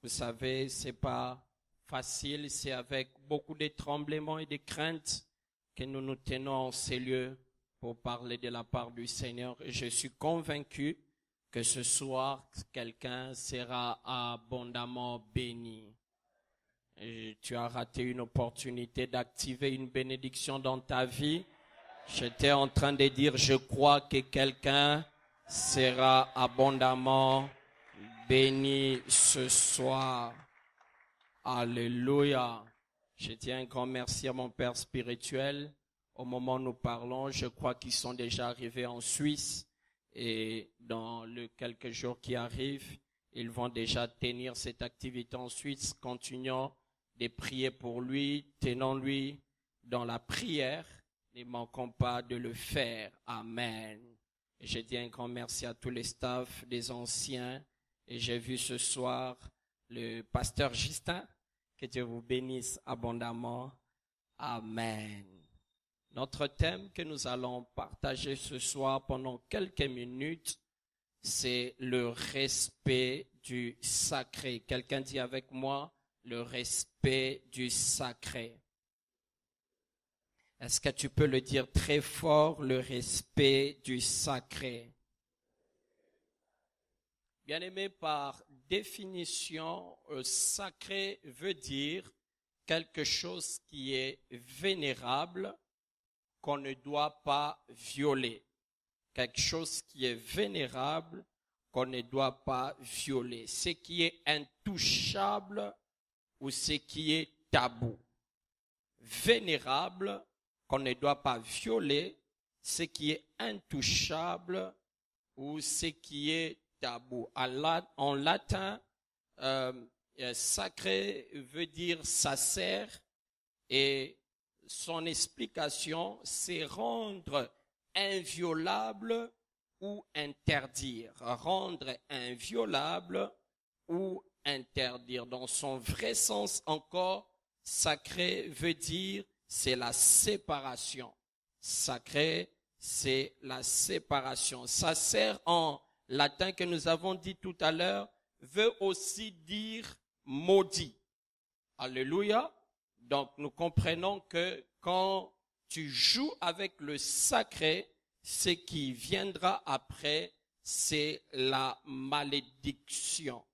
Vous savez, c'est pas facile, c'est avec beaucoup de tremblements et de craintes que nous nous tenons en ces lieux pour parler de la part du Seigneur. Et je suis convaincu que ce soir, quelqu'un sera abondamment béni. Et tu as raté une opportunité d'activer une bénédiction dans ta vie. J'étais en train de dire, je crois que quelqu'un sera abondamment béni ce soir. Alléluia. Je tiens un grand merci à mon Père spirituel. Au moment où nous parlons, je crois qu'ils sont déjà arrivés en Suisse. Et dans les quelques jours qui arrivent, ils vont déjà tenir cette activité en Suisse. Continuons de prier pour lui, tenons-lui dans la prière. Ne manquons pas de le faire. Amen. Et je dis un grand merci à tous les staffs, des anciens. Et j'ai vu ce soir le pasteur Justin. Que Dieu vous bénisse abondamment. Amen. Notre thème que nous allons partager ce soir pendant quelques minutes, c'est le respect du sacré. Quelqu'un dit avec moi, le respect du sacré. Est-ce que tu peux le dire très fort, le respect du sacré? Bien-aimé, par définition, sacré veut dire quelque chose qui est vénérable, qu'on ne doit pas violer. Quelque chose qui est vénérable, qu'on ne doit pas violer. Ce qui est intouchable ou ce qui est tabou. Vénérable, qu'on ne doit pas violer, ce qui est intouchable ou ce qui est tabou. En latin, sacré veut dire sacer et son explication, c'est rendre inviolable ou interdire. Rendre inviolable ou interdire. Dans son vrai sens encore, sacré veut dire c'est la séparation. Sacré, c'est la séparation. Sacer en latin que nous avons dit tout à l'heure veut aussi dire maudit. Alléluia. Donc nous comprenons que quand tu joues avec le sacré, ce qui viendra après, c'est la malédiction.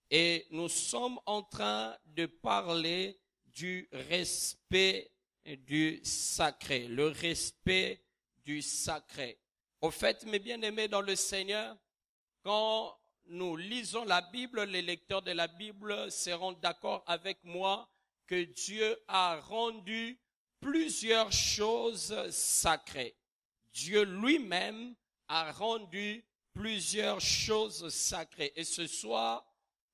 Et nous sommes en train de parler du respect du sacré, le respect du sacré. Au fait, mes bien-aimés dans le Seigneur, quand nous lisons la Bible, les lecteurs de la Bible seront d'accord avec moi que Dieu a rendu plusieurs choses sacrées. Dieu lui-même a rendu plusieurs choses sacrées. Et ce soir,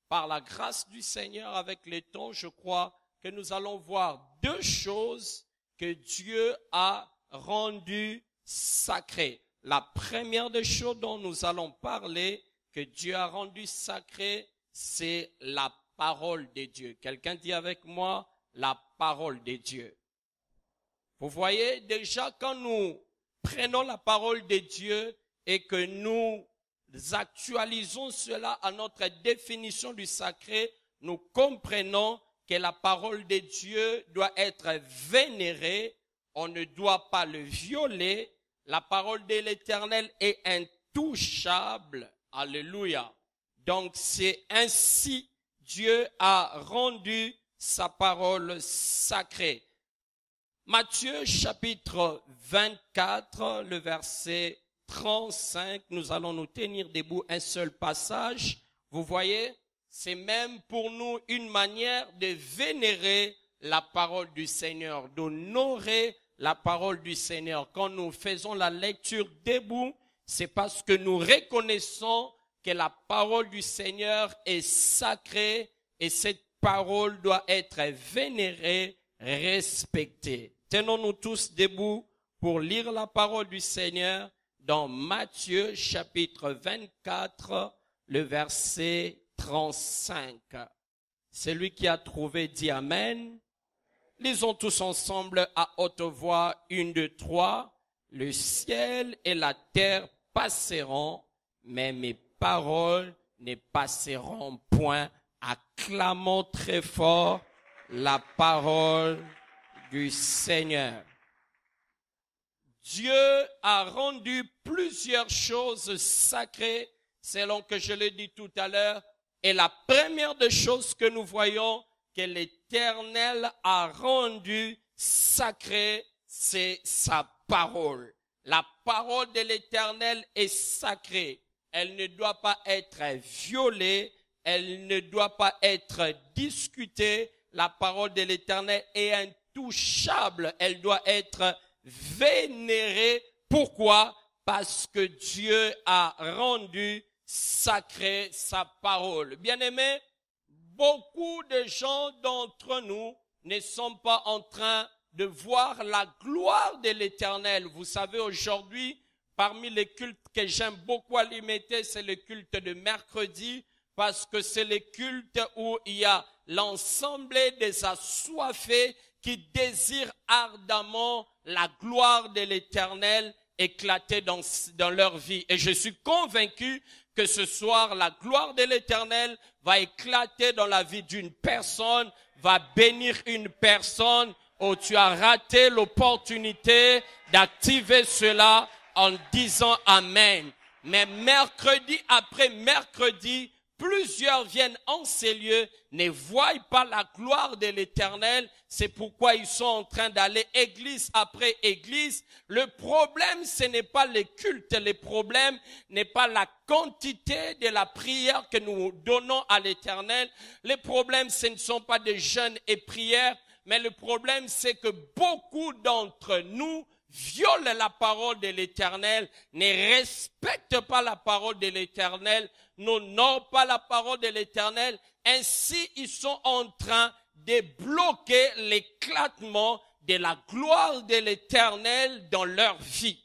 par la grâce du Seigneur, avec les temps, je crois que nous allons voir deux choses que Dieu a rendues sacrées. La première des choses dont nous allons parler, que Dieu a rendu sacrée, c'est la parole de Dieu. Quelqu'un dit avec moi, la parole de Dieu. Vous voyez, déjà quand nous prenons la parole de Dieu et que nous actualisons cela à notre définition du sacré, nous comprenons que la parole de Dieu doit être vénérée, on ne doit pas le violer, la parole de l'Éternel est intouchable. Alléluia. Donc c'est ainsi Dieu a rendu sa parole sacrée. Matthieu chapitre 24, le verset 35, nous allons nous tenir debout un seul passage. Vous voyez, c'est même pour nous une manière de vénérer la parole du Seigneur, d'honorer la parole du Seigneur. Quand nous faisons la lecture debout, c'est parce que nous reconnaissons que la parole du Seigneur est sacrée et cette parole doit être vénérée, respectée. Tenons-nous tous debout pour lire la parole du Seigneur dans Matthieu chapitre 24, le verset 35. Celui qui a trouvé dit Amen. Lisons tous ensemble à haute voix, 1, 2, 3. Le ciel et la terre passeront, mais mes paroles ne passeront point. Acclamons très fort la parole du Seigneur. Dieu a rendu plusieurs choses sacrées, selon que je l'ai dit tout à l'heure. Et la première des choses que nous voyons que l'Éternel a rendu sacrée, c'est sa parole. La parole de l'Éternel est sacrée. Elle ne doit pas être violée. Elle ne doit pas être discutée. La parole de l'Éternel est intouchable. Elle doit être vénérée. Pourquoi? Parce que Dieu a rendu sacrée sa parole. Bien-aimés, beaucoup de gens d'entre nous ne sont pas en train de voir la gloire de l'Éternel. Vous savez, aujourd'hui, parmi les cultes que j'aime beaucoup alimenter, c'est le culte de mercredi, parce que c'est le culte où il y a l'ensemble des assoiffés qui désirent ardemment la gloire de l'Éternel éclater dans leur vie. Et je suis convaincu que ce soir, la gloire de l'Éternel va éclater dans la vie d'une personne, va bénir une personne. Oh, tu as raté l'opportunité d'activer cela en disant Amen. Mais mercredi après mercredi, plusieurs viennent en ces lieux, ne voient pas la gloire de l'Éternel. C'est pourquoi ils sont en train d'aller église après église. Le problème, ce n'est pas le culte. Le problème n'est pas la quantité de la prière que nous donnons à l'Éternel. Le problème, ce ne sont pas des jeûnes et prières. Mais le problème, c'est que beaucoup d'entre nous violent la parole de l'Éternel, ne respectent pas la parole de l'Éternel, n'honorent pas la parole de l'Éternel. Ainsi, ils sont en train de bloquer l'éclatement de la gloire de l'Éternel dans leur vie.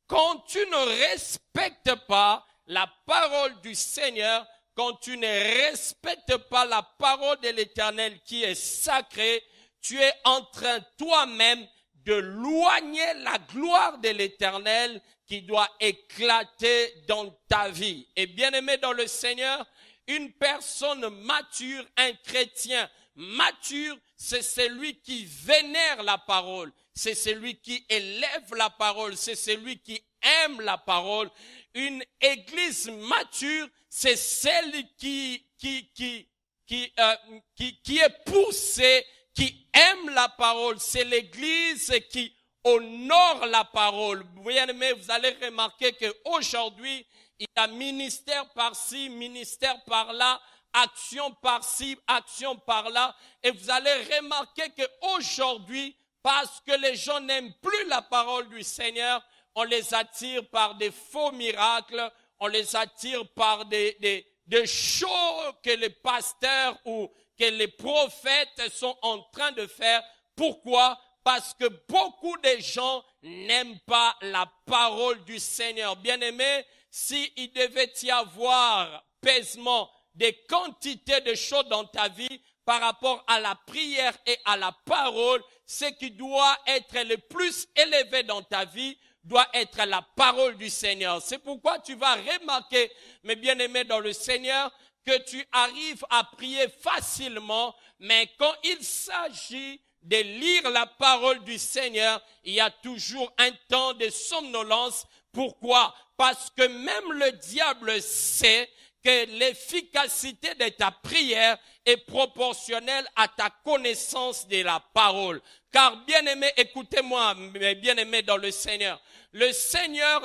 Quand tu ne respectes pas la parole du Seigneur, quand tu ne respectes pas la parole de l'Éternel qui est sacrée, tu es en train toi-même de loigner la gloire de l'Éternel qui doit éclater dans ta vie. Et bien-aimé dans le Seigneur, une personne mature, un chrétien mature, c'est celui qui vénère la parole, c'est celui qui élève la parole, c'est celui qui aime la parole. Une église mature, c'est celle qui est poussée, qui aime la parole. C'est l'église qui honore la parole. Bien-aimés, vous allez remarquer qu'aujourd'hui, il y a ministère par-ci, ministère par-là, action par-ci, action par-là. Et vous allez remarquer qu'aujourd'hui, parce que les gens n'aiment plus la parole du Seigneur, on les attire par des faux miracles, on les attire par des shows que les pasteurs ou que les prophètes sont en train de faire. Pourquoi? Parce que beaucoup de gens n'aiment pas la parole du Seigneur. Bien-aimé, s'il devait y avoir pèsement des quantités de choses dans ta vie par rapport à la prière et à la parole, ce qui doit être le plus élevé dans ta vie doit être la parole du Seigneur. C'est pourquoi tu vas remarquer, mes bien-aimés dans le Seigneur, que tu arrives à prier facilement, mais quand il s'agit de lire la parole du Seigneur, il y a toujours un temps de somnolence. Pourquoi? Parce que même le diable sait que l'efficacité de ta prière est proportionnelle à ta connaissance de la parole. Car bien-aimés, écoutez-moi, mes bien-aimés dans le Seigneur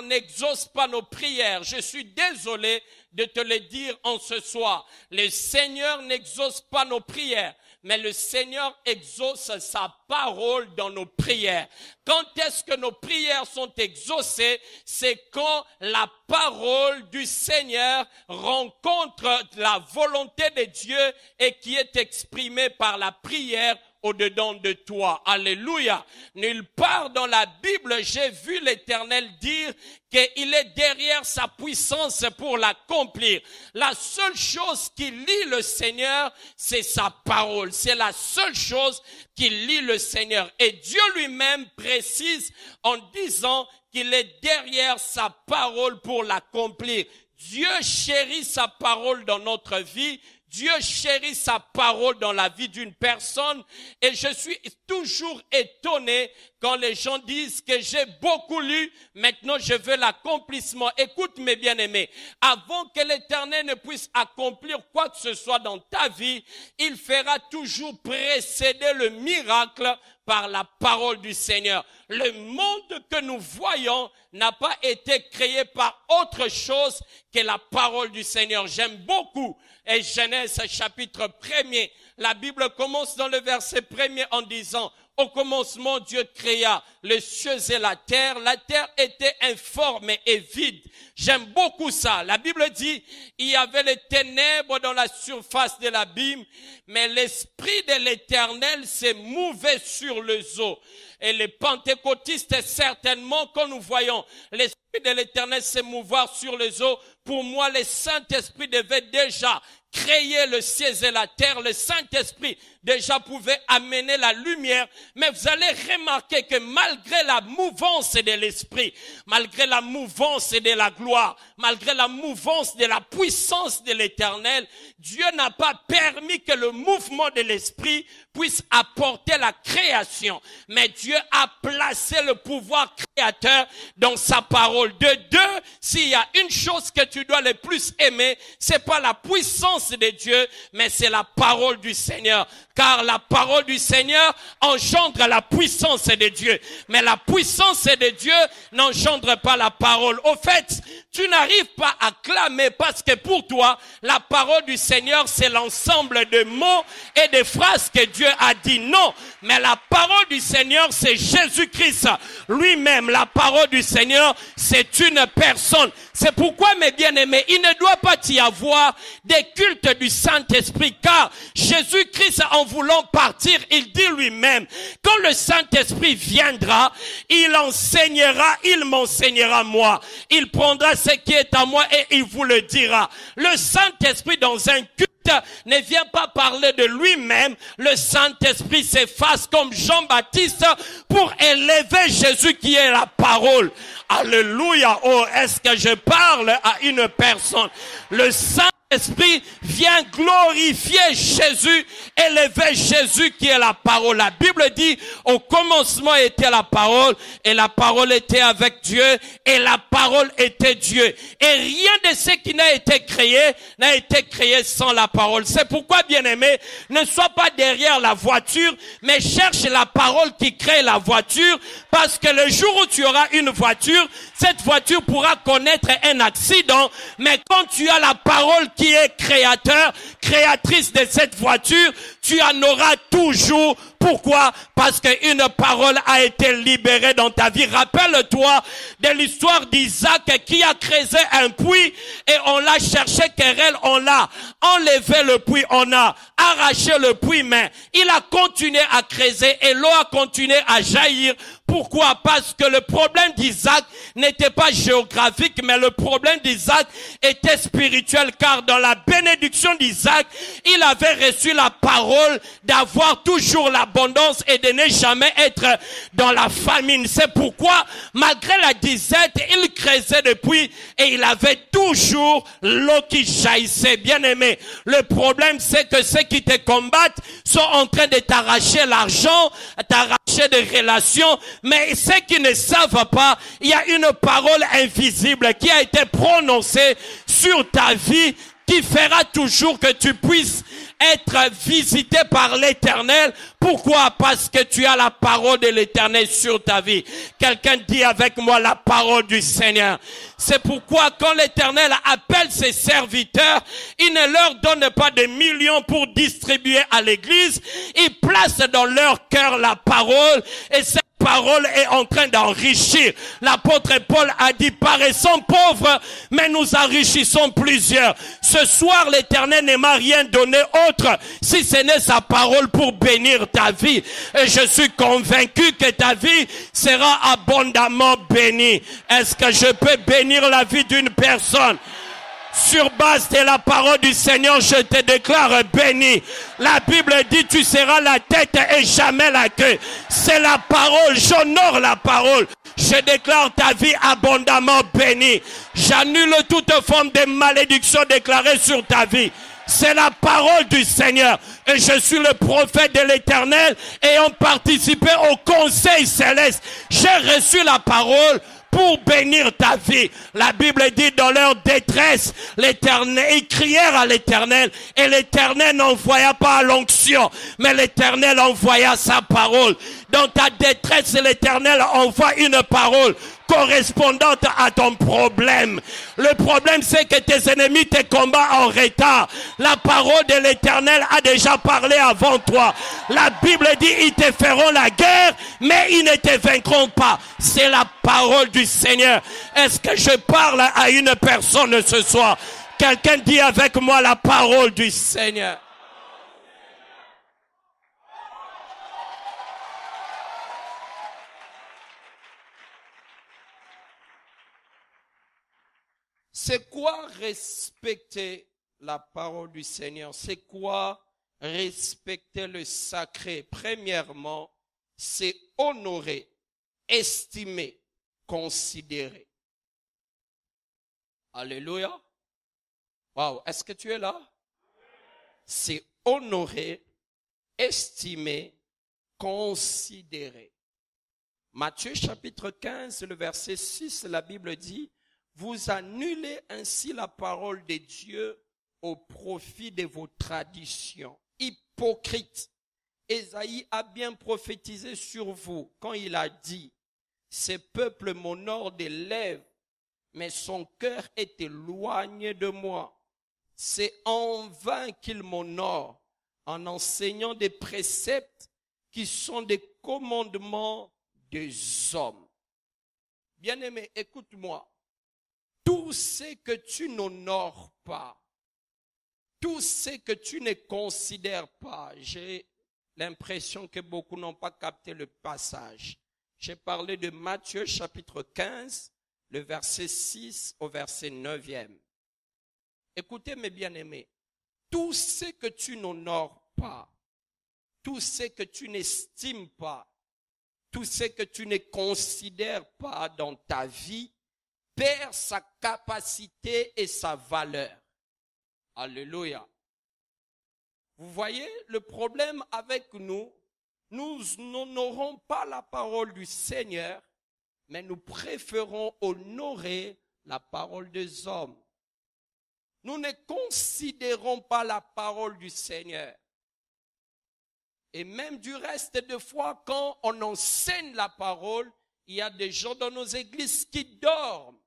n'exauce pas nos prières. Je suis désolé de te le dire en ce soir. Le Seigneur n'exauce pas nos prières, mais le Seigneur exauce sa parole dans nos prières. Quand est-ce que nos prières sont exaucées? C'est quand la parole du Seigneur rencontre la volonté de Dieu et qui est exprimée par la prière au-dedans de toi. Alléluia. Nulle part dans la Bible, j'ai vu l'Éternel dire qu'il est derrière sa puissance pour l'accomplir. La seule chose qui lie le Seigneur, c'est sa parole. C'est la seule chose qui lie le Seigneur. Et Dieu lui-même précise en disant qu'il est derrière sa parole pour l'accomplir. Dieu chérit sa parole dans notre vie. Dieu chérit sa parole dans la vie d'une personne et je suis toujours étonné quand les gens disent que j'ai beaucoup lu, maintenant je veux l'accomplissement. Écoute mes bien-aimés, avant que l'Éternel ne puisse accomplir quoi que ce soit dans ta vie, il fera toujours précéder le miracle par la parole du Seigneur. Le monde que nous voyons n'a pas été créé par autre chose que la parole du Seigneur. J'aime beaucoup. Et Genèse chapitre 1er, la Bible commence dans le verset 1er en disant: au commencement, Dieu créa les cieux et la terre. La terre était informe et vide. J'aime beaucoup ça. La Bible dit, il y avait les ténèbres dans la surface de l'abîme, mais l'Esprit de l'Éternel s'est mouvé sur les eaux. Et les pentecôtistes, certainement, quand nous voyons l'Esprit de l'Éternel se mouvoir sur les eaux, pour moi, le Saint-Esprit devait déjà créer le ciel et la terre. Le Saint-Esprit déjà pouvait amener la lumière, mais vous allez remarquer que malgré la mouvance de l'Esprit, malgré la mouvance de la gloire, malgré la mouvance de la puissance de l'Éternel, Dieu n'a pas permis que le mouvement de l'Esprit puisse apporter la création. Mais Dieu a placé le pouvoir créateur dans sa parole. De deux, s'il y a une chose que tu dois le plus aimer, c'est pas la puissance de Dieu, mais c'est la parole du Seigneur. Car la parole du Seigneur engendre la puissance de Dieu. Mais la puissance de Dieu n'engendre pas la parole. Au fait, tu n'arrives pas à clamer parce que pour toi, la parole du Seigneur, c'est l'ensemble de mots et de phrases que Dieu a dit. Non, mais la parole du Seigneur, c'est Jésus-Christ lui-même. La parole du Seigneur, c'est une personne. C'est pourquoi, mes bien-aimés, il ne doit pas y avoir des cultes du Saint-Esprit, car Jésus-Christ, en voulant partir, il dit lui-même, quand le Saint-Esprit viendra, il enseignera, il m'enseignera moi. Il prendra ce qui est à moi et il vous le dira. Le Saint-Esprit, dans un culte, ne vient pas parler de lui-même. Le Saint-Esprit s'efface comme Jean-Baptiste pour élever Jésus qui est la parole. Alléluia. Oh, est-ce que je parle à une personne? Le Saint-Esprit vient glorifier Jésus, élever Jésus qui est la parole. La Bible dit, au commencement était la parole, et la parole était avec Dieu, et la parole était Dieu. Et rien de ce qui n'a été créé sans la parole. C'est pourquoi, bien-aimé, ne sois pas derrière la voiture, mais cherche la parole qui crée la voiture, parce que le jour où tu auras une voiture, cette voiture pourra connaître un accident, mais quand tu as la parole qui est créatrice de cette voiture, tu en auras toujours. Pourquoi? Parce qu'une parole a été libérée dans ta vie. Rappelle-toi de l'histoire d'Isaac qui a creusé un puits et on l'a cherché querelle, on l'a enlevé le puits, on a arraché le puits, mais il a continué à creuser et l'eau a continué à jaillir. Pourquoi? Parce que le problème d'Isaac n'était pas géographique, mais le problème d'Isaac était spirituel, car dans la bénédiction d'Isaac, il avait reçu la parole d'avoir toujours l'abondance et de ne jamais être dans la famine. C'est pourquoi, malgré la disette, il creusait le puits et il avait toujours l'eau qui jaillissait. Bien aimé, le problème c'est que ceux qui te combattent sont en train de t'arracher l'argent, t'arracher des relations, mais ceux qui ne savent pas, il y a une parole invisible qui a été prononcée sur ta vie qui fera toujours que tu puisses être visité par l'Éternel. Pourquoi? Parce que tu as la parole de l'Éternel sur ta vie. Quelqu'un dit avec moi la parole du Seigneur. C'est pourquoi quand l'Éternel appelle ses serviteurs, il ne leur donne pas des millions pour distribuer à l'église. Il place dans leur cœur la parole et cette parole est en train d'enrichir. L'apôtre Paul a dit, paraissons pauvres, mais nous enrichissons plusieurs. Ce soir, l'Éternel ne m'a rien donné autre, si ce n'est sa parole pour bénir ta vie. Et je suis convaincu que ta vie sera abondamment bénie. Est-ce que je peux bénir la vie d'une personne? Sur base de la parole du Seigneur, je te déclare béni. La Bible dit, tu seras la tête et jamais la queue. C'est la parole, j'honore la parole. Je déclare ta vie abondamment bénie. J'annule toute forme de malédiction déclarée sur ta vie. C'est la parole du Seigneur. Et je suis le prophète de l'Éternel ayant participé au conseil céleste. J'ai reçu la parole pour bénir ta vie. La Bible dit dans leur détresse, l'Éternel, ils crièrent à l'Éternel et l'Éternel n'envoya pas l'onction, mais l'Éternel envoya sa parole. Dans ta détresse, l'Éternel envoie une parole correspondante à ton problème. Le problème, c'est que tes ennemis te combattent en retard. La parole de l'Éternel a déjà parlé avant toi. La Bible dit, ils te feront la guerre, mais ils ne te vaincront pas. C'est la parole du Seigneur. Est-ce que je parle à une personne ce soir? Quelqu'un dit avec moi la parole du Seigneur. C'est quoi respecter la parole du Seigneur? C'est quoi respecter le sacré? Premièrement, c'est honorer, estimer, considérer. Alléluia. Waouh, est-ce que tu es là? C'est honorer, estimer, considérer. Matthieu chapitre 15, le verset 6, la Bible dit: vous annulez ainsi la parole de Dieu au profit de vos traditions. Hypocrite. Ésaïe a bien prophétisé sur vous quand il a dit: ce peuple m'honore des lèvres, mais son cœur est éloigné de moi. C'est en vain qu'il m'honore, en enseignant des préceptes qui sont des commandements des hommes. Bien-aimé, écoute-moi. Tout ce que tu n'honores pas, tout ce que tu ne considères pas, j'ai l'impression que beaucoup n'ont pas capté le passage. J'ai parlé de Matthieu chapitre 15, le verset 6 au verset 9e. Écoutez mes bien-aimés, tout ce que tu n'honores pas, tout ce que tu n'estimes pas, tout ce que tu ne considères pas dans ta vie, perd sa capacité et sa valeur. Alléluia. Vous voyez, le problème avec nous, nous n'honorons pas la parole du Seigneur, mais nous préférons honorer la parole des hommes. Nous ne considérons pas la parole du Seigneur. Et même du reste des fois, quand on enseigne la parole, il y a des gens dans nos églises qui dorment.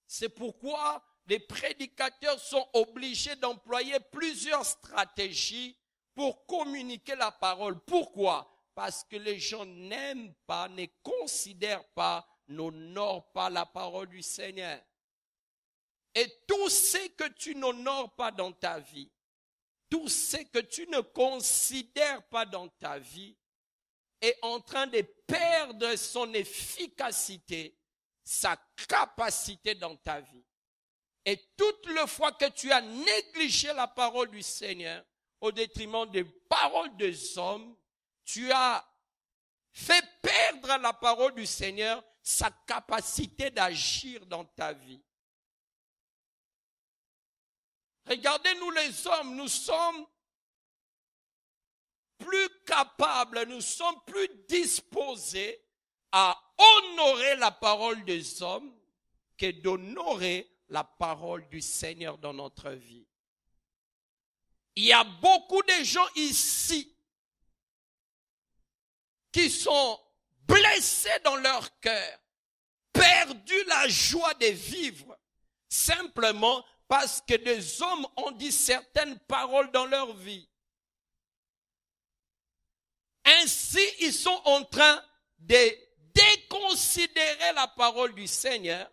C'est pourquoi les prédicateurs sont obligés d'employer plusieurs stratégies pour communiquer la parole. Pourquoi? Parce que les gens n'aiment pas, ne considèrent pas, n'honorent pas la parole du Seigneur. Et tout ce que tu n'honores pas dans ta vie, tout ce que tu ne considères pas dans ta vie, est en train de perdre son efficacité, sa capacité dans ta vie. Et toute le fois que tu as négligé la parole du Seigneur au détriment des paroles des hommes, tu as fait perdre la parole du Seigneur, sa capacité d'agir dans ta vie. Regardez-nous les hommes, nous sommes plus capables, nous sommes plus disposés à honorer la parole des hommes que d'honorer la parole du Seigneur dans notre vie. Il y a beaucoup de gens ici qui sont blessés dans leur cœur, perdu la joie de vivre, simplement parce que des hommes ont dit certaines paroles dans leur vie. Ainsi, ils sont en train de déconsidérer la parole du Seigneur.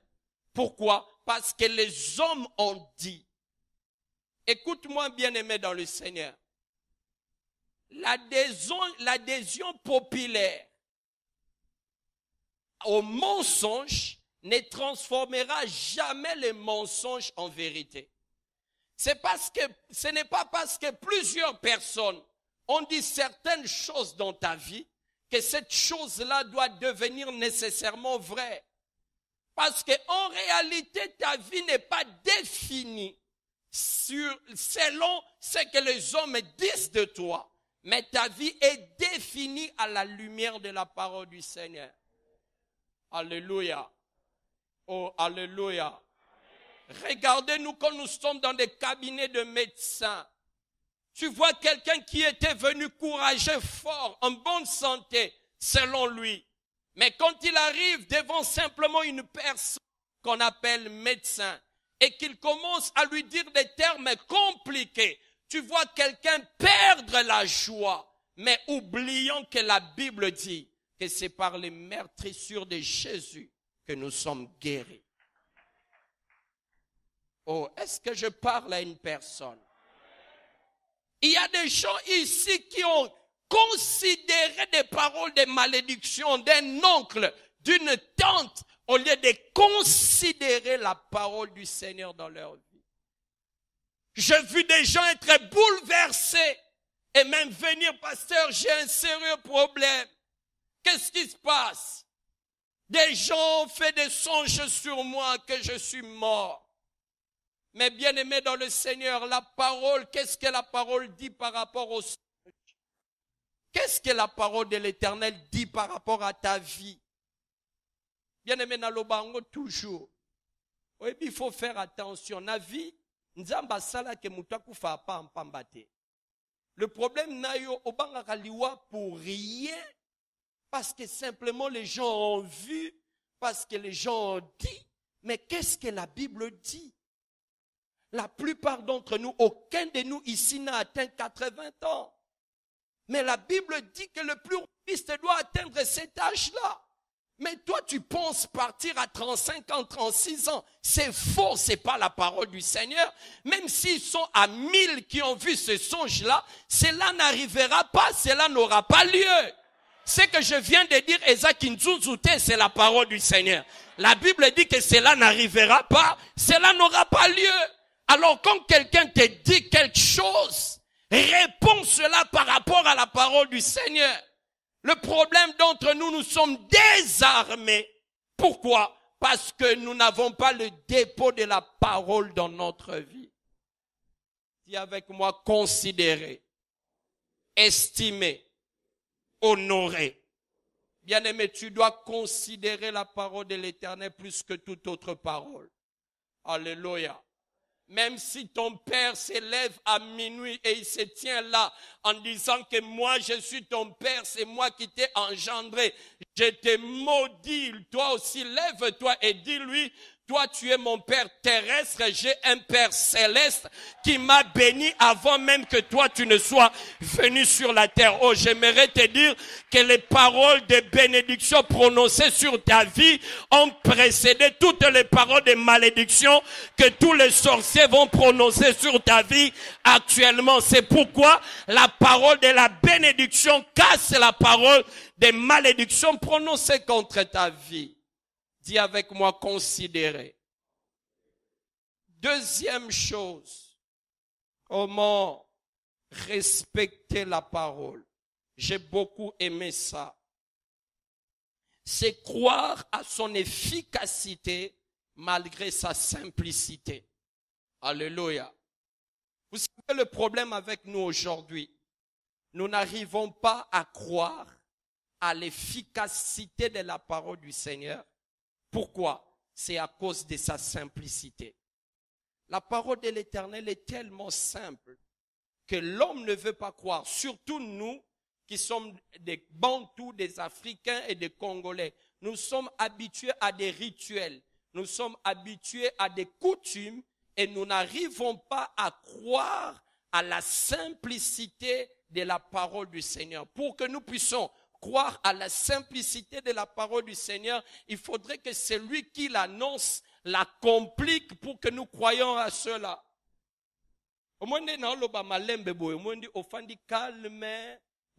Pourquoi? Parce que les hommes ont dit. Écoute-moi, bien-aimé dans le Seigneur. L'adhésion populaire au mensonge ne transformera jamais les mensonges en vérité. Ce n'est pas parce que plusieurs personnes ont dit certaines choses dans ta vie que cette chose-là doit devenir nécessairement vraie. Parce qu'en réalité, ta vie n'est pas définie selon ce que les hommes disent de toi, mais ta vie est définie à la lumière de la parole du Seigneur. Alléluia. Oh, alléluia. Regardez-nous quand nous sommes dans des cabinets de médecins. Tu vois quelqu'un qui était venu courageux, fort, en bonne santé, selon lui. Mais quand il arrive devant simplement une personne qu'on appelle médecin et qu'il commence à lui dire des termes compliqués, tu vois quelqu'un perdre la joie, mais oubliant que la Bible dit que c'est par les meurtrissures de Jésus que nous sommes guéris. Oh, est-ce que je parle à une personne? Il y a des gens ici qui ont considéré des paroles de malédiction d'un oncle, d'une tante, au lieu de considérer la parole du Seigneur dans leur vie. J'ai vu des gens être bouleversés et même venir, pasteur, j'ai un sérieux problème. Qu'est-ce qui se passe? Des gens ont fait des songes sur moi que je suis mort. Mais bien aimé dans le Seigneur, la parole, qu'est-ce que la parole dit par rapport au songe? Qu'est-ce que la parole de l'Éternel dit par rapport à ta vie? Bien aimé dans le bango toujours. Oui, il faut faire attention. La vie, nzamba sala ke mutaku fa pa mpambate. Le problème n'a eu au bangakaliwa pour rien. Parce que simplement les gens ont vu, parce que les gens ont dit. Mais qu'est-ce que la Bible dit? La plupart d'entre nous, aucun de nous ici n'a atteint 80 ans. Mais la Bible dit que le plus robuste doit atteindre cet âge-là. Mais toi, tu penses partir à 35 ans, 36 ans. C'est faux, c'est pas la parole du Seigneur. Même s'ils sont à 1000 qui ont vu ce songe-là, cela n'arrivera pas, cela n'aura pas lieu. Ce que je viens de dire, c'est la parole du Seigneur. La Bible dit que cela n'arrivera pas, cela n'aura pas lieu. Alors quand quelqu'un te dit quelque chose, réponds cela par rapport à la parole du Seigneur. Le problème d'entre nous, nous sommes désarmés. Pourquoi? Parce que nous n'avons pas le dépôt de la parole dans notre vie. Dis avec moi, considérer, estimer, honorer. Bien-aimé, tu dois considérer la parole de l'Éternel plus que toute autre parole. Alléluia. Même si ton père s'élève à minuit et il se tient là en disant que moi je suis ton père, c'est moi qui t'ai engendré, je te maudis, toi aussi lève-toi et dis-lui, toi tu es mon père terrestre, j'ai un père céleste qui m'a béni avant même que toi tu ne sois venu sur la terre. Oh, j'aimerais te dire que les paroles de bénédiction prononcées sur ta vie ont précédé toutes les paroles de malédiction que tous les sorciers vont prononcer sur ta vie actuellement. C'est pourquoi la parole de la bénédiction casse la parole des malédictions prononcées contre ta vie. Dis avec moi, considérer. Deuxième chose, comment respecter la parole. J'ai beaucoup aimé ça. C'est croire à son efficacité malgré sa simplicité. Alléluia. Vous savez le problème avec nous aujourd'hui? Nous n'arrivons pas à croire à l'efficacité de la parole du Seigneur. Pourquoi? C'est à cause de sa simplicité. La parole de l'Éternel est tellement simple que l'homme ne veut pas croire. Surtout nous qui sommes des Bantous, des Africains et des Congolais. Nous sommes habitués à des rituels. Nous sommes habitués à des coutumes et nous n'arrivons pas à croire à la simplicité de la parole du Seigneur. Pour que nous puissions croire à la simplicité de la parole du Seigneur, il faudrait que celui qui l'annonce la complique pour que nous croyions à cela. Au moins, on dit calme,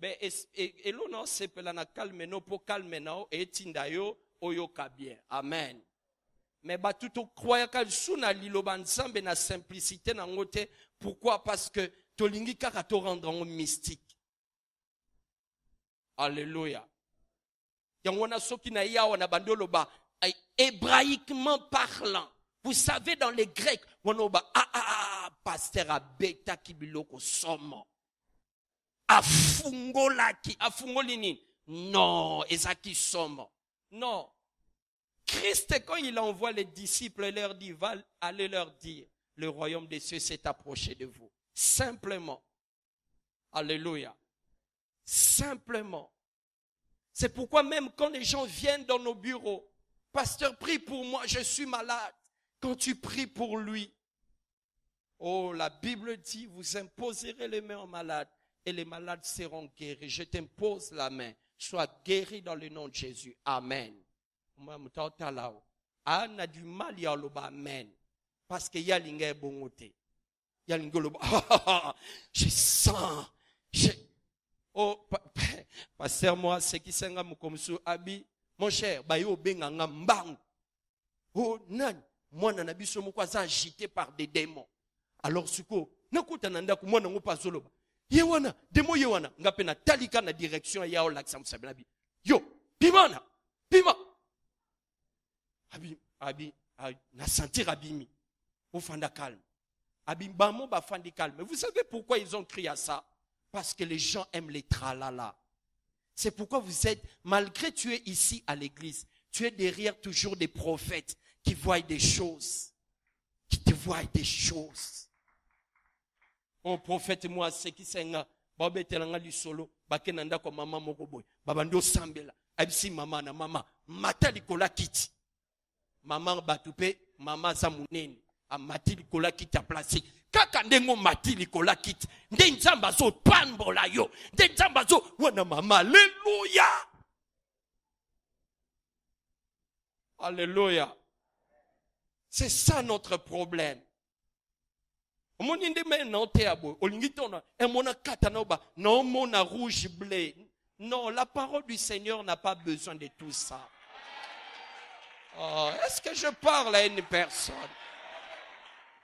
et l'on a s'appelle na calme, non pour calme, non, et tindayo, oyoka bien. Amen. Mais tout au croyant qu'à suna liloba nzambe na simplicité na ngote. Pourquoi? Parce que tolingi karato rendre mystique. Alléluia. Yangwana soki na yawa na bandolo ba hébraïquement parlant. Vous savez dans les Grecs, pasteur abetaki biloko somo. Afungolaki, afungoli nini? Non, ezaki somo. Non. Christ, quand il envoie les disciples, leur dit, va aller leur dire, le royaume des cieux s'est approché de vous. Simplement. Alléluia. Simplement. C'est pourquoi même quand les gens viennent dans nos bureaux, pasteur, prie pour moi, je suis malade. Quand tu pries pour lui, oh, la Bible dit, vous imposerez les mains aux malades et les malades seront guéris. Je t'impose la main. Sois guéri dans le nom de Jésus. Amen. Ah, on a du mal, il y a le amen. Parce qu'il y a l'ingé bongoté. Il y a l'ingé le je sens. Oh, pasteur, moi, c'est qui s'enga mukomsu abi. Mon cher, bayo benganga mbang. Oh, nan, moi, nanabiso moko aza agité par des démons. Alors, suko, nakuta nandaku, moi, nango pas solo. Yewana, démon yewana, ngapena talika na direction ya olaksam sablabi. Yo, pimana, pima. Abi, na sentir abimi. Au fanda calme. Abi, bamo ba fandi calme. Vous savez pourquoi ils ont crié à ça? Parce que les gens aiment les tralala. C'est pourquoi vous êtes, malgré tu es ici à l'église, tu es derrière toujours des prophètes qui voient des choses. Qui te voient des choses. Oh prophète, moi, c'est qui c'est nga. Babe telanga du solo. Bakenanda ko mama moko boy. Babando sambela. Abisi mama na mama. Mata likola kiti. Maman batoupe, maman zamuneni. Amati likola kiti a placé. Kaka ndengo mati likola kiti. Nde nzamba zo panbola yo. Nde nzamba zo wana mama. Alléluia. Alléluia. C'est ça notre problème. Non, la parole du Seigneur n'a pas besoin de tout ça. Oh, est-ce que je parle à une personne?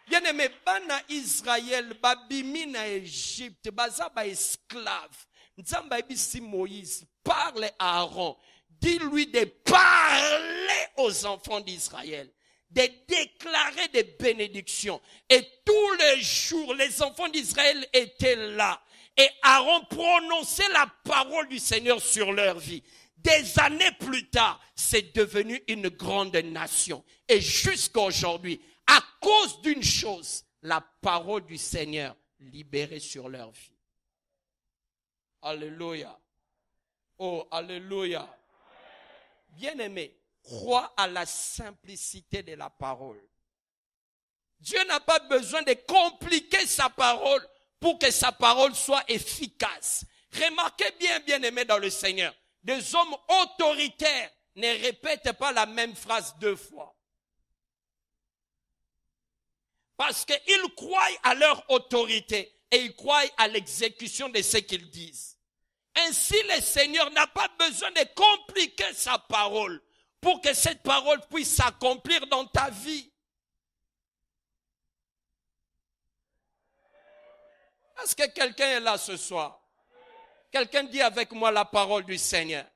Bien aimé, bana Israël, babimi na Égypte, baza ba esclave. Nzamba ebisi Moïse, parle à Aaron. Dis-lui de parler aux enfants d'Israël, de déclarer des bénédictions. Et tous les jours, les enfants d'Israël étaient là. Et Aaron prononçait la parole du Seigneur sur leur vie. Des années plus tard, c'est devenu une grande nation. Et jusqu'à aujourd'hui, à cause d'une chose, la parole du Seigneur libérée sur leur vie. Alléluia. Oh, alléluia. Bien-aimé, crois à la simplicité de la parole. Dieu n'a pas besoin de compliquer sa parole pour que sa parole soit efficace. Remarquez bien, bien-aimé dans le Seigneur, des hommes autoritaires ne répètent pas la même phrase deux fois. Parce qu'ils croient à leur autorité et ils croient à l'exécution de ce qu'ils disent. Ainsi, le Seigneur n'a pas besoin de compliquer sa parole pour que cette parole puisse s'accomplir dans ta vie. Est-ce que quelqu'un est là ce soir? Quelqu'un dit avec moi la parole du Seigneur.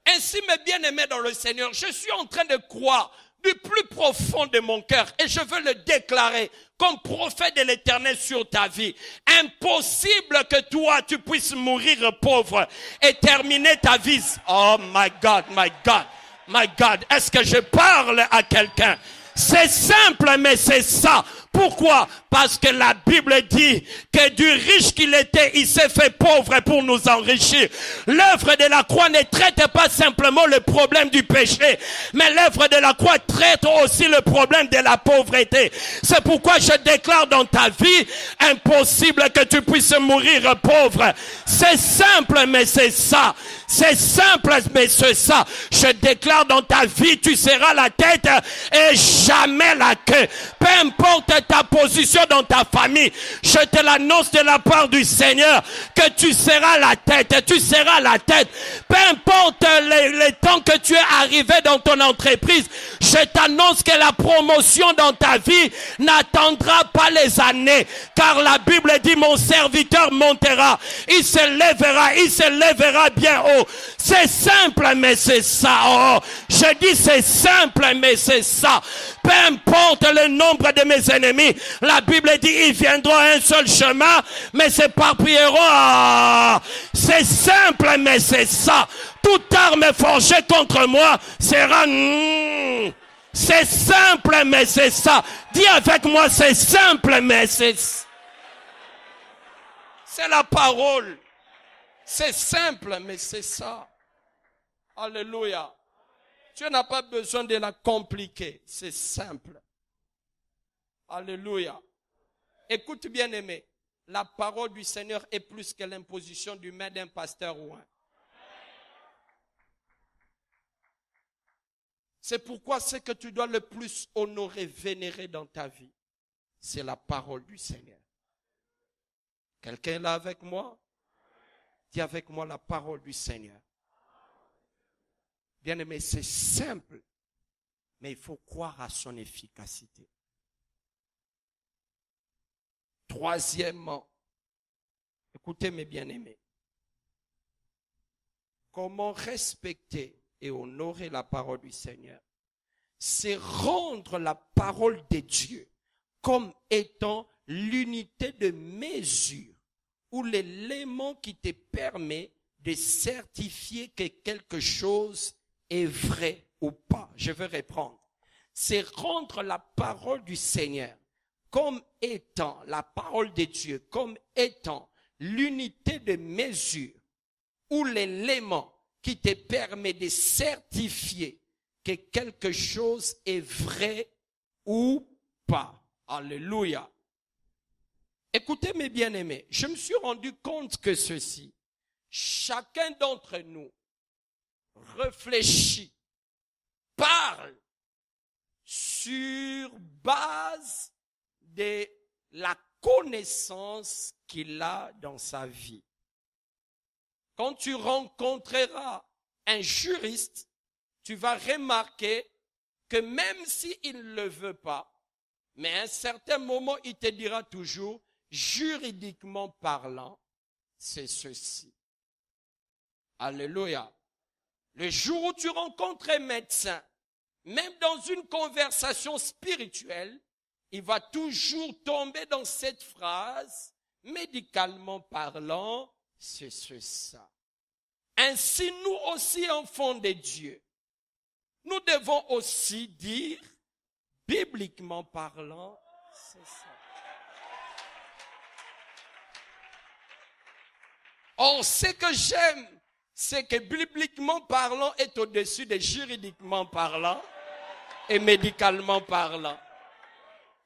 Ainsi, mes bien-aimés dans le Seigneur, je suis en train de croire du plus profond de mon cœur et je veux le déclarer comme prophète de l'Éternel sur ta vie. Impossible que toi, tu puisses mourir pauvre et terminer ta vie. Oh my God, my God, my God. Est-ce que je parle à quelqu'un? C'est simple, mais c'est ça. Pourquoi? Parce que la Bible dit que du riche qu'il était, il s'est fait pauvre pour nous enrichir. L'œuvre de la croix ne traite pas simplement le problème du péché, mais l'œuvre de la croix traite aussi le problème de la pauvreté. C'est pourquoi je déclare dans ta vie, impossible que tu puisses mourir pauvre. C'est simple, mais c'est ça. C'est simple, mais c'est ça. Je déclare dans ta vie, tu seras la tête et jamais la queue. Peu importe ta position dans ta famille, je te l'annonce de la part du Seigneur que tu seras la tête, tu seras la tête. Peu importe les temps que tu es arrivé dans ton entreprise, je t'annonce que la promotion dans ta vie n'attendra pas les années, car la Bible dit mon serviteur montera, il se lèvera bien haut. jour. C'est simple, mais c'est ça. Oh, je dis c'est simple, mais c'est ça. Peu importe le nombre de mes ennemis, la Bible dit ils viendront à un seul chemin, mais s'éparpilleront. Ah, c'est simple, mais c'est ça. Toute arme forgée contre moi sera... C'est simple, mais c'est ça. Dis avec moi, c'est simple, mais c'est la parole. C'est simple, mais c'est ça. Alléluia. Tu n'as pas besoin de la compliquer. C'est simple. Alléluia. Écoute bien aimé. La parole du Seigneur est plus que l'imposition du maître d'un pasteur ou un. C'est pourquoi ce que tu dois le plus honorer, vénérer dans ta vie, c'est la parole du Seigneur. Quelqu'un est là avec moi? Dis avec moi la parole du Seigneur. Bien-aimé, c'est simple, mais il faut croire à son efficacité. Troisièmement, écoutez mes bien-aimés, comment respecter et honorer la parole du Seigneur? C'est rendre la parole de Dieu comme étant l'unité de mesure ou l'élément qui te permet de certifier que quelque chose est vrai ou pas. Je vais reprendre. C'est rendre la parole du Seigneur comme étant, la parole de Dieu, comme étant l'unité de mesure ou l'élément qui te permet de certifier que quelque chose est vrai ou pas. Alléluia. Écoutez mes bien-aimés, je me suis rendu compte que ceci, chacun d'entre nous réfléchit, parle sur base de la connaissance qu'il a dans sa vie. Quand tu rencontreras un juriste, tu vas remarquer que même s'il ne le veut pas, mais à un certain moment, il te dira toujours, juridiquement parlant, c'est ceci. Alléluia. Le jour où tu rencontres un médecin, même dans une conversation spirituelle, il va toujours tomber dans cette phrase, médicalement parlant, c'est ça. Ainsi, nous aussi, enfants de Dieu, nous devons aussi dire, bibliquement parlant, c'est ça. Or, ce que j'aime, c'est que bibliquement parlant est au-dessus de juridiquement parlant et médicalement parlant.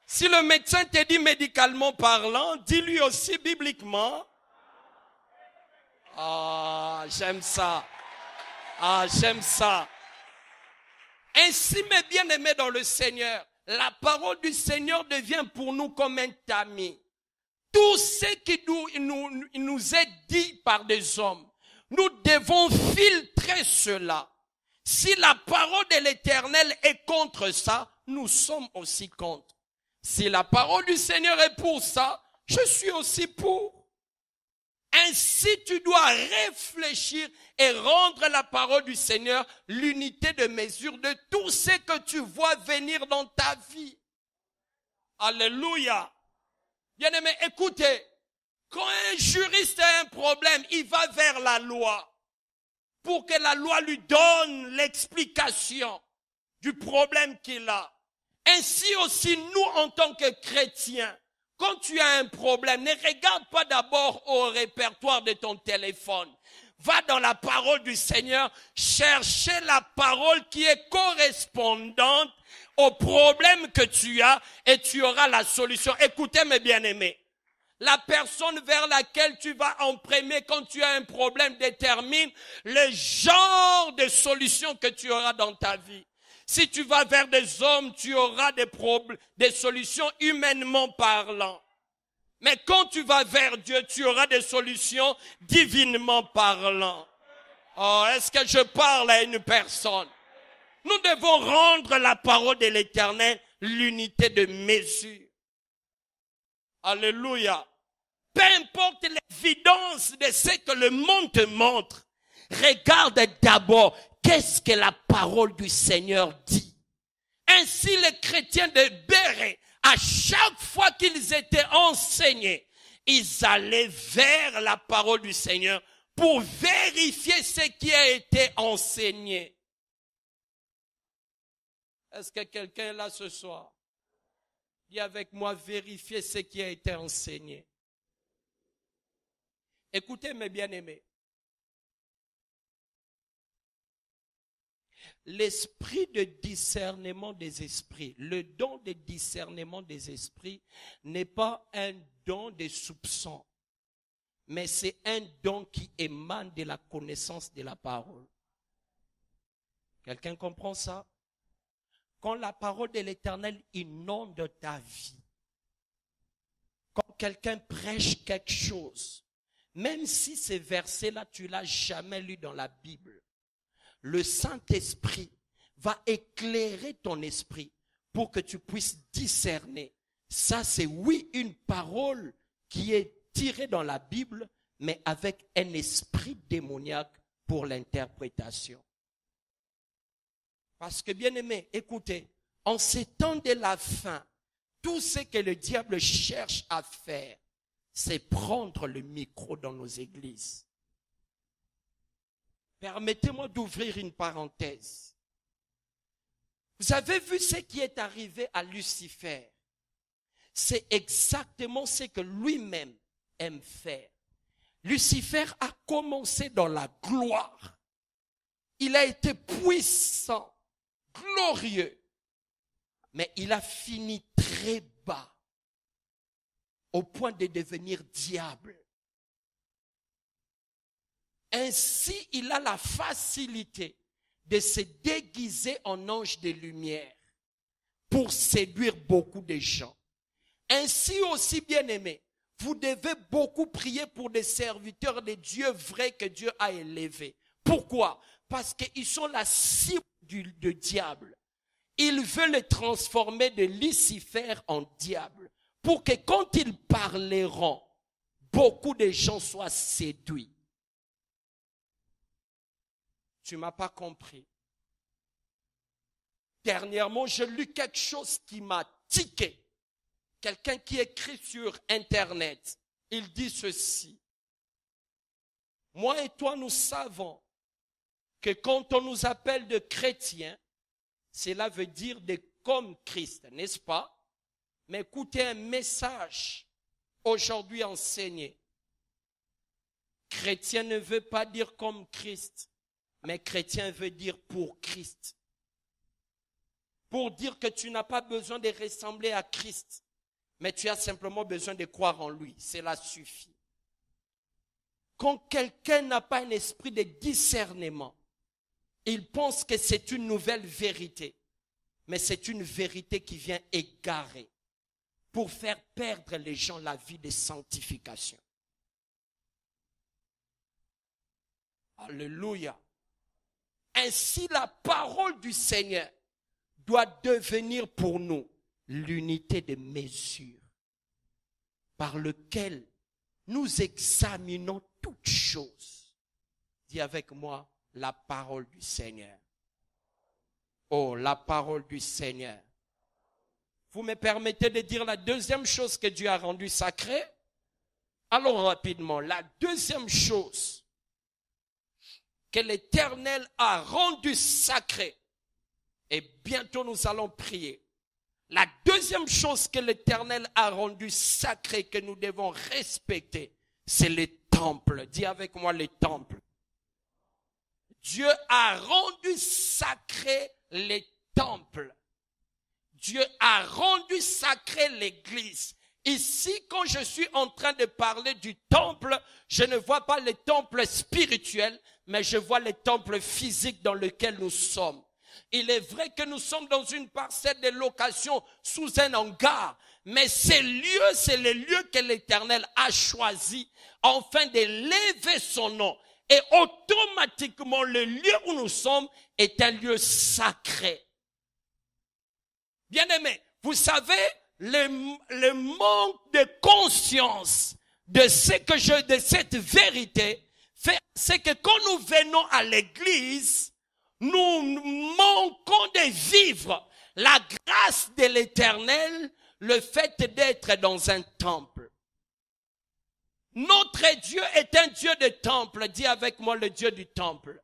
Si le médecin te dit médicalement parlant, dis-lui aussi bibliquement. Ah, j'aime ça. Ah, j'aime ça. Ainsi, mes bien-aimés dans le Seigneur, la parole du Seigneur devient pour nous comme un tamis. Tout ce qui nous est dit par des hommes, nous devons filtrer cela. Si la parole de l'Éternel est contre ça, nous sommes aussi contre. Si la parole du Seigneur est pour ça, je suis aussi pour. Ainsi, tu dois réfléchir et rendre la parole du Seigneur l'unité de mesure de tout ce que tu vois venir dans ta vie. Alléluia. Bien-aimé, écoutez, quand un juriste a un problème, il va vers la loi pour que la loi lui donne l'explication du problème qu'il a. Ainsi aussi, nous, en tant que chrétiens, quand tu as un problème, ne regarde pas d'abord au répertoire de ton téléphone. Va dans la parole du Seigneur, chercher la parole qui est correspondante au problème que tu as et tu auras la solution. Écoutez mes bien-aimés, la personne vers laquelle tu vas en premier quand tu as un problème détermine le genre de solution que tu auras dans ta vie. Si tu vas vers des hommes, tu auras des solutions humainement parlant. Mais quand tu vas vers Dieu, tu auras des solutions divinement parlant. Oh, est-ce que je parle à une personne? Nous devons rendre la parole de l'Éternel l'unité de mesure. Alléluia. Peu importe l'évidence de ce que le monde te montre, Regarde d'abord qu'est-ce que la parole du Seigneur dit. Ainsi les chrétiens de Bérée, à chaque fois qu'ils étaient enseignés, ils allaient vers la parole du Seigneur pour vérifier ce qui a été enseigné. Est-ce que quelqu'un est là ce soir? Dis avec moi, vérifier ce qui a été enseigné. Écoutez mes bien-aimés. L'esprit de discernement des esprits, le don de discernement des esprits n'est pas un don de soupçon, mais c'est un don qui émane de la connaissance de la parole. Quelqu'un comprend ça? Quand la parole de l'Éternel inonde ta vie, quand quelqu'un prêche quelque chose, même si ces versets-là, tu ne l'as jamais lu dans la Bible, le Saint-Esprit va éclairer ton esprit pour que tu puisses discerner. Ça, c'est oui, une parole qui est tirée dans la Bible, mais avec un esprit démoniaque pour l'interprétation. Parce que, bien aimé, écoutez, en ces temps de la fin, tout ce que le diable cherche à faire, c'est prendre le micro dans nos églises. Permettez-moi d'ouvrir une parenthèse. Vous avez vu ce qui est arrivé à Lucifer. C'est exactement ce que lui-même aime faire. Lucifer a commencé dans la gloire. Il a été puissant, glorieux. Mais il a fini très bas, au point de devenir diable. Ainsi, il a la facilité de se déguiser en ange de lumière pour séduire beaucoup de gens. Ainsi aussi, bien-aimés, vous devez beaucoup prier pour des serviteurs de Dieu vrais que Dieu a élevés. Pourquoi? Parce qu'ils sont la cible du diable. Il veut les transformer de Lucifer en diable pour que quand ils parleront, beaucoup de gens soient séduits. Tu ne m'as pas compris. Dernièrement, j'ai lu quelque chose qui m'a tiqué. Quelqu'un qui écrit sur Internet. Il dit ceci. Moi et toi, nous savons que quand on nous appelle de chrétiens, cela veut dire de comme Christ, n'est-ce pas? Mais écoutez un message aujourd'hui enseigné. Chrétien ne veut pas dire comme Christ. Mais chrétien veut dire pour Christ. Pour dire que tu n'as pas besoin de ressembler à Christ. Mais tu as simplement besoin de croire en lui. Cela suffit. Quand quelqu'un n'a pas un esprit de discernement, il pense que c'est une nouvelle vérité. Mais c'est une vérité qui vient égarer. Pour faire perdre les gens la vie de sanctification. Alléluia. Ainsi, la parole du Seigneur doit devenir pour nous l'unité de mesure par lequel nous examinons toutes choses. Dis avec moi, la parole du Seigneur. Oh, la parole du Seigneur. Vous me permettez de dire la deuxième chose que Dieu a rendue sacrée? Allons rapidement. La deuxième chose que l'Éternel a rendu sacré. Et bientôt nous allons prier. La deuxième chose que l'Éternel a rendu sacré, que nous devons respecter, c'est le temple. Dis avec moi le temple. Dieu a rendu sacré les temples. Dieu a rendu sacré l'église. Ici, quand je suis en train de parler du temple, je ne vois pas le temple spirituel, mais je vois le temple physique dans lequel nous sommes. Il est vrai que nous sommes dans une parcelle de location sous un hangar, mais c'est le lieu que l'Éternel a choisi afin de lever son nom. Et automatiquement, le lieu où nous sommes est un lieu sacré. Bien-aimés, vous savez, le manque de conscience de cette vérité c'est que quand nous venons à l'église, nous manquons de vivre la grâce de l'Éternel, le fait d'être dans un temple. Notre Dieu est un Dieu de temple. Dis avec moi le Dieu du temple.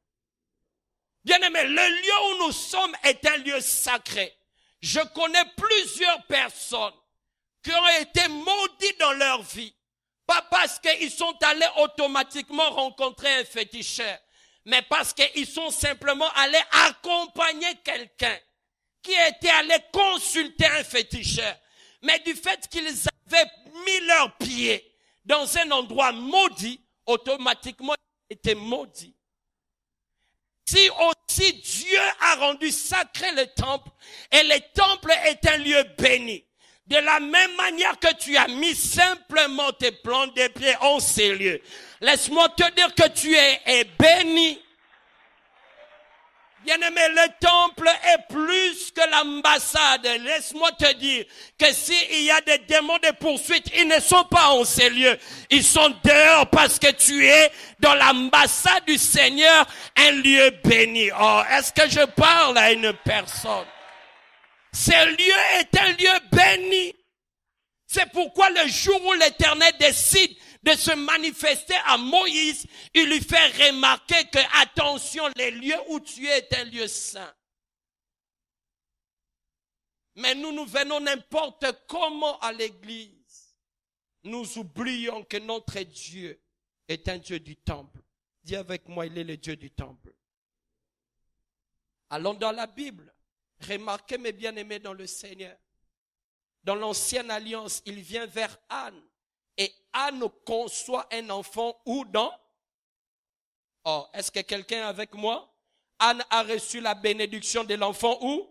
Bien-aimé, le lieu où nous sommes est un lieu sacré. Je connais plusieurs personnes qui ont été maudits dans leur vie. Pas parce qu'ils sont allés automatiquement rencontrer un féticheur, mais parce qu'ils sont simplement allés accompagner quelqu'un qui était allé consulter un féticheur. Mais du fait qu'ils avaient mis leurs pieds dans un endroit maudit, automatiquement ils étaient maudits. Si aussi Dieu a rendu sacré le temple, et le temple est un lieu béni, de la même manière que tu as mis simplement tes plantes de pied en ces lieux, laisse-moi te dire que tu es béni. Bien-aimé, le temple est plus que l'ambassade. Laisse-moi te dire que s'il y a des démons de poursuite, ils ne sont pas en ces lieux. Ils sont dehors parce que tu es dans l'ambassade du Seigneur, un lieu béni. Oh, est-ce que je parle à une personne? Ce lieu est un lieu béni. C'est pourquoi le jour où l'Éternel décide de se manifester à Moïse, il lui fait remarquer que, attention, les lieux où tu es est un lieu saint. Mais nous venons n'importe comment à l'église. Nous oublions que notre Dieu est un Dieu du temple. Dis avec moi, il est le Dieu du temple. Allons dans la Bible. Remarquez mes bien-aimés dans le Seigneur. Dans l'ancienne alliance, il vient vers Anne. Et Anne conçoit un enfant où dans? Oh, est-ce que quelqu'un est avec moi? Anne a reçu la bénédiction de l'enfant où?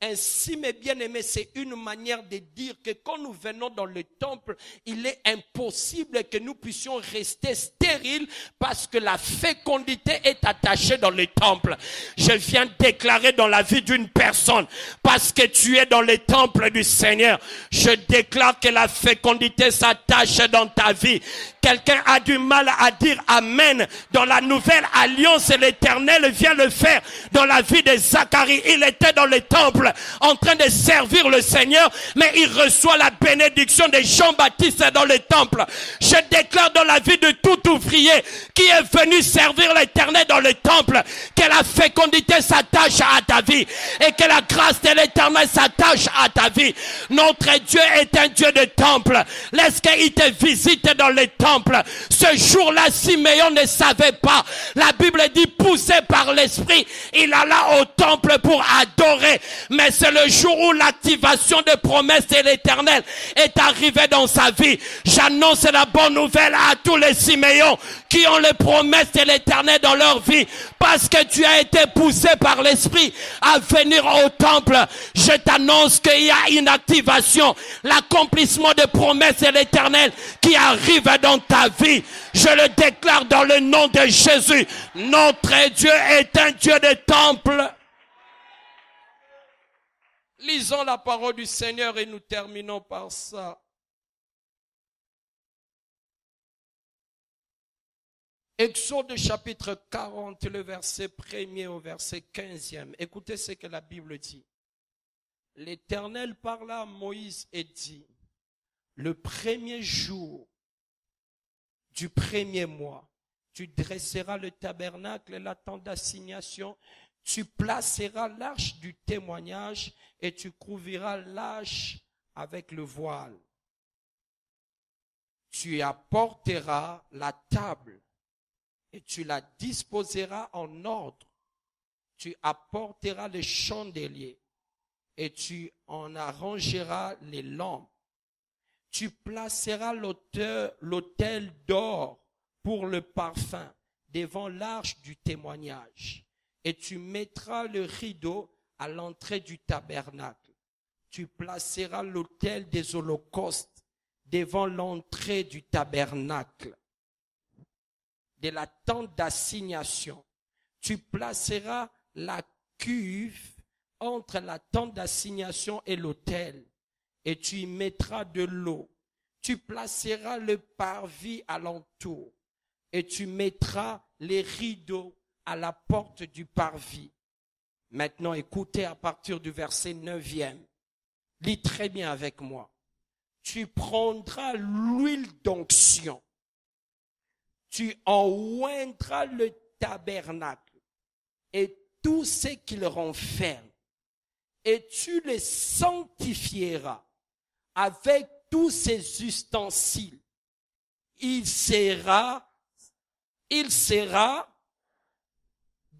Ainsi, mes bien-aimés, c'est une manière de dire que quand nous venons dans le temple, il est impossible que nous puissions rester stériles parce que la fécondité est attachée dans le temple. Je viens déclarer dans la vie d'une personne, parce que tu es dans le temple du Seigneur, je déclare que la fécondité s'attache dans ta vie. Quelqu'un a du mal à dire Amen. Dans la nouvelle alliance, l'Éternel vient le faire dans la vie de Zacharie. Il était dans le temple en train de servir le Seigneur, mais il reçoit la bénédiction de Jean-Baptiste dans le temple. Je déclare dans la vie de tout ouvrier qui est venu servir l'Éternel dans le temple, que la fécondité s'attache à ta vie et que la grâce de l'Éternel s'attache à ta vie. Notre Dieu est un Dieu de temple. Laisse qu'il te visite dans le temple. Ce jour-là, Siméon ne savait pas. La Bible dit, poussé par l'Esprit, il alla au temple pour adorer. Mais c'est le jour où l'activation de promesses de l'Éternel est arrivée dans sa vie. J'annonce la bonne nouvelle à tous les Siméons qui ont les promesses de l'Éternel dans leur vie. Parce que tu as été poussé par l'Esprit à venir au temple, je t'annonce qu'il y a une activation, l'accomplissement de promesses de l'Éternel qui arrive dans ta vie. Je le déclare dans le nom de Jésus. Notre Dieu est un Dieu de temple. Lisons la parole du Seigneur et nous terminons par ça. Exode chapitre 40, le verset 1er au verset 15e. Écoutez ce que la Bible dit. L'Éternel parla à Moïse et dit, le premier jour du premier mois, tu dresseras le tabernacle et la tente d'assignation, tu placeras l'arche du témoignage et tu couvriras l'arche avec le voile. Tu apporteras la table et tu la disposeras en ordre. Tu apporteras le chandelier et tu en arrangeras les lampes. Tu placeras l'autel d'or pour le parfum devant l'arche du témoignage. Et tu mettras le rideau à l'entrée du tabernacle. Tu placeras l'autel des holocaustes devant l'entrée du tabernacle. De la tente d'assignation, tu placeras la cuve entre la tente d'assignation et l'autel, et tu y mettras de l'eau. Tu placeras le parvis alentour. et tu mettras les rideaux à la porte du parvis. Maintenant, écoutez à partir du verset 9e. Lis très bien avec moi. Tu prendras l'huile d'onction. Tu en oindras le tabernacle et tout ce qu'il renferme. Et tu les sanctifieras avec tous ses ustensiles. Il sera,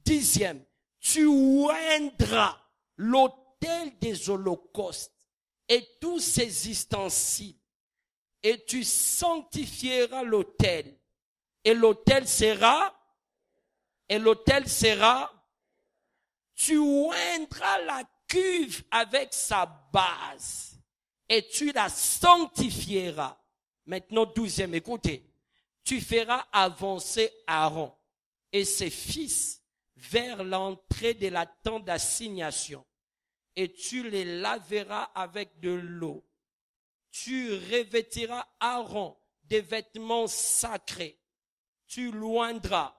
10e, tu oindras l'autel des holocaustes et tous ses ustensiles, et tu sanctifieras l'autel, et l'autel sera, tu oindras la cuve avec sa base, et tu la sanctifieras. Maintenant, 12e, écoutez, tu feras avancer Aaron et ses fils vers l'entrée de la tente d'assignation, et tu les laveras avec de l'eau. Tu revêtiras Aaron des vêtements sacrés. Tu l'oindras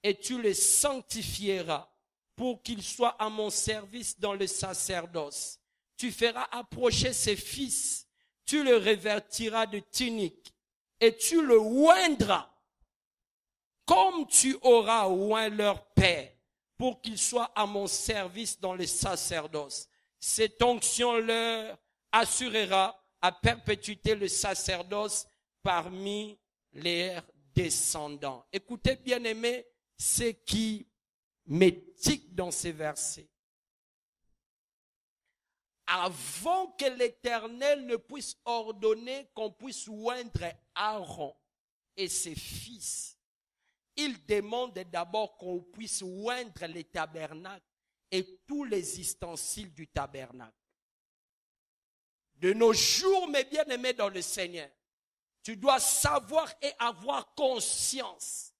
et tu le sanctifieras pour qu'il soit à mon service dans le sacerdoce. Tu feras approcher ses fils. Tu le revêtiras de tunique et tu le oindras comme tu auras oint leur père pour qu'il soit à mon service dans le sacerdoce. Cette onction leur assurera à perpétuité le sacerdoce parmi leurs descendants. Écoutez, bien-aimés, ce qui m'étique dans ces versets. Avant que l'Éternel ne puisse ordonner qu'on puisse oindre Aaron et ses fils, il demande d'abord qu'on puisse oindre les tabernacles et tous les ustensiles du tabernacle. De nos jours, mes bien-aimés dans le Seigneur, tu dois savoir et avoir conscience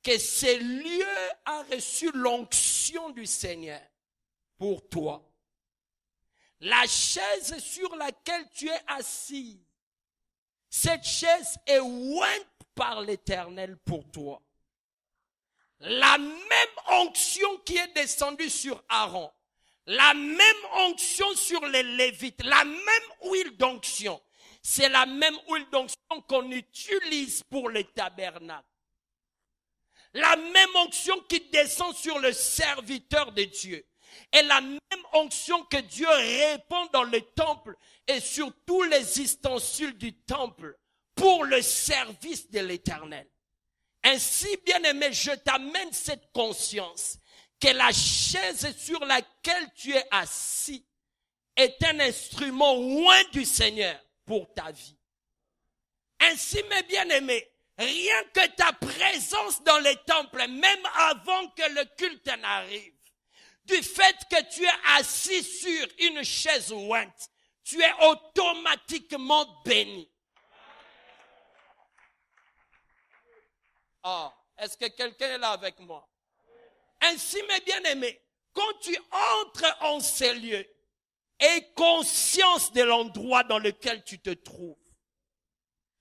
que ce lieu a reçu l'onction du Seigneur pour toi. La chaise sur laquelle tu es assis, cette chaise est ointe par l'Éternel pour toi. La même onction qui est descendue sur Aaron, la même onction sur les Lévites, la même huile d'onction, c'est la même huile d'onction qu'on utilise pour le tabernacle. La même onction qui descend sur le serviteur de Dieu. Et la même onction que Dieu répand dans le temple et sur tous les ustensiles du temple pour le service de l'Éternel. Ainsi, bien-aimé, je t'amène cette conscience que la chaise sur laquelle tu es assis est un instrument loin du Seigneur pour ta vie. Ainsi, mes bien-aimés, rien que ta présence dans le temple, même avant que le culte n'arrive, du fait que tu es assis sur une chaise ointe, tu es automatiquement béni. Oh, est-ce que quelqu'un est là avec moi? Ainsi, mes bien-aimés, quand tu entres en ces lieux, aie conscience de l'endroit dans lequel tu te trouves.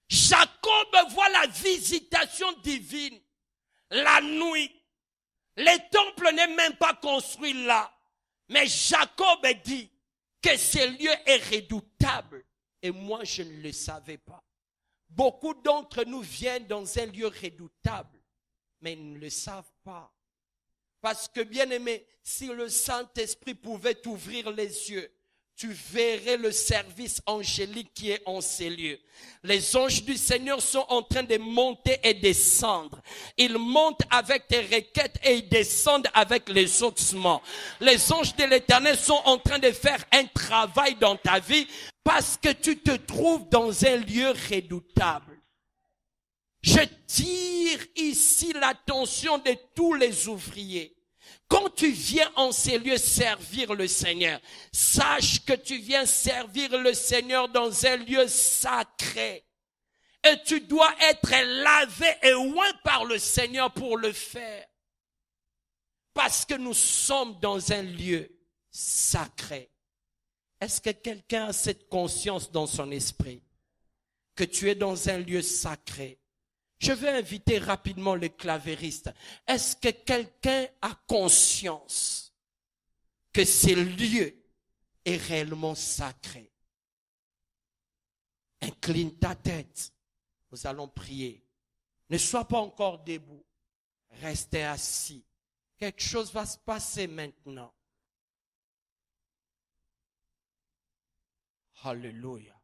Jacob voit la visitation divine la nuit. Le temple n'est même pas construit là. Mais Jacob dit que ce lieu est redoutable. Et moi, je ne le savais pas. Beaucoup d'entre nous viennent dans un lieu redoutable, mais ils ne le savent pas. Parce que, bien-aimé, si le Saint-Esprit pouvait t'ouvrir les yeux, tu verrais le service angélique qui est en ces lieux. Les anges du Seigneur sont en train de monter et descendre. Ils montent avec tes requêtes et ils descendent avec les ossements. Les anges de l'Éternel sont en train de faire un travail dans ta vie parce que tu te trouves dans un lieu redoutable. Je tire ici l'attention de tous les ouvriers. Quand tu viens en ces lieux servir le Seigneur, sache que tu viens servir le Seigneur dans un lieu sacré. Et tu dois être lavé et oint par le Seigneur pour le faire. Parce que nous sommes dans un lieu sacré. Est-ce que quelqu'un a cette conscience dans son esprit? Que tu es dans un lieu sacré. Je vais inviter rapidement les clavéristes. Est-ce que quelqu'un a conscience que ce lieu est réellement sacré? Incline ta tête. Nous allons prier. Ne sois pas encore debout. Restez assis. Quelque chose va se passer maintenant. Alléluia.